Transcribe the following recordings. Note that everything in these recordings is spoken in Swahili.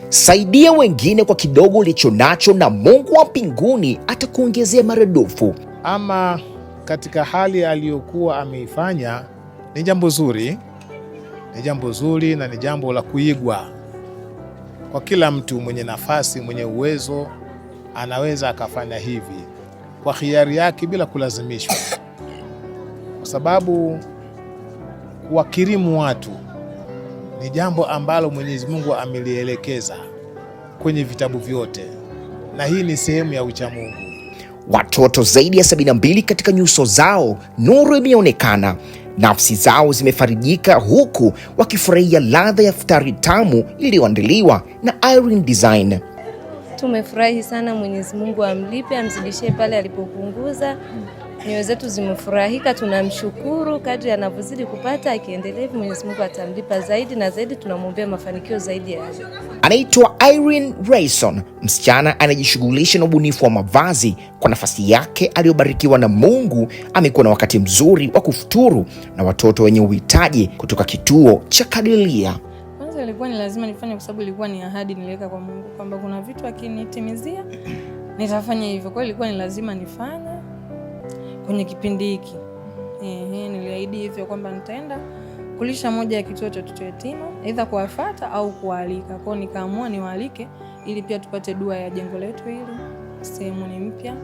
Saidia wengine kwa kidogo ulichonacho na Mungu wa mbinguni atakuongezea maradufu. Ama katika hali aliyokuwa ameifanya ni jambo zuri, na ni jambo la kuigwa kwa kila mtu mwenye nafasi, mwenye uwezo anaweza akafanya hivi kwa hiari yake bila kulazimishwa, kwa sababu kuwakirimu watu ni jambo ambalo Mwenyezi Mungu amelielekeza kwenye vitabu vyote, na hii ni sehemu ya uchamungu. Watoto zaidi ya 72 katika nyuso zao nuru imeonekana, nafsi zao zimefarijika, huku wakifurahia ladha ya futari tamu iliyoandaliwa na Irene Design. Tumefurahi sana, Mwenyezi Mungu amlipe, amzidishie pale alipopunguza. Nyoyo zetu zimefurahika, tunamshukuru. Kadri anavyozidi kupata, akiendelea, Mwenyezi Mungu atamlipa zaidi na zaidi. Tunamwombea mafanikio zaidi ya hayo. Anaitwa Irene Rayson, msichana anayejishughulisha na ubunifu wa mavazi. Kwa nafasi yake aliyobarikiwa na Mungu, amekuwa na wakati mzuri wa kufuturu na watoto wenye uhitaji kutoka kituo cha Kadilia. Kwanza ilikuwa ni lazima nifanye, kwa sababu ilikuwa ni ahadi niliweka kwa Mungu kwamba kuna vitu akinitimizia nitafanya hivyo. Kwa hiyo ilikuwa ni lazima nifanye kwenye kipindi hiki. Niliahidi hivyo kwamba nitaenda kulisha moja ya kituo cha watoto yatima, aidha kuwafuata au kualika. Kwa hiyo nikaamua niwaalike ili pia tupate dua ya jengo letu hili. Sehemu ni mpya,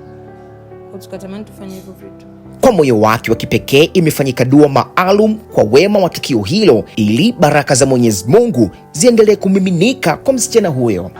kwa tukatamani tufanye hivyo vitu. Kwa moyo wake wa kipekee imefanyika dua maalum kwa wema wa tukio hilo, ili baraka za Mwenyezi Mungu ziendelee kumiminika kwa msichana huyo.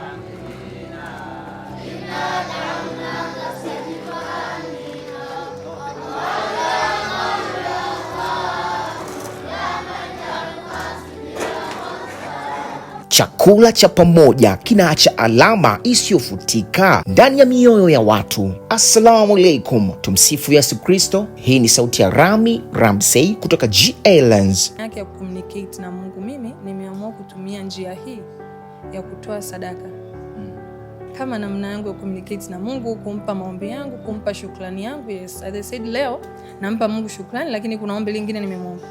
Chakula cha pamoja kinaacha alama isiyofutika ndani ya mioyo ya watu. Assalamu alaikum, tumsifu Yesu Kristo. Hii ni sauti ya Rami Ramsey kutoka GA Lens. Yake ya communicate na Mungu, mimi nimeamua kutumia njia hii ya kutoa sadaka kama namna yangu ya communicate na Mungu, kumpa maombi yangu, kumpa shukrani yangu. Yes, as I said, leo nampa Mungu shukrani, lakini kuna ombi lingine nimemwomba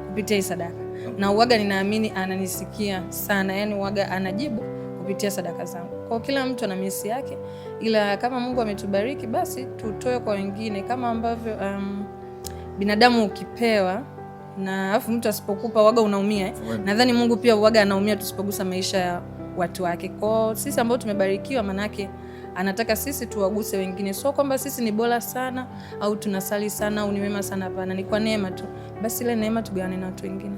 kupitia hii sadaka. Na uwaga ninaamini ananisikia sana, yani uwaga anajibu kupitia sadaka zangu. Kwa kila mtu ana miesi yake, ila kama Mungu ametubariki basi tutoe kwa wengine, kama ambavyo binadamu ukipewa na afu mtu asipokupa uwaga unaumia. Nadhani Mungu pia uwaga anaumia tusipogusa maisha ya watu wake. Kwa sisi ambao tumebarikiwa, manake anataka sisi tuwaguse wengine. So kwamba sisi ni bora sana au tunasali sana au ni wema sana, hapana. Ni kwa neema tu. Basi ile neema tugawane na watu wengine.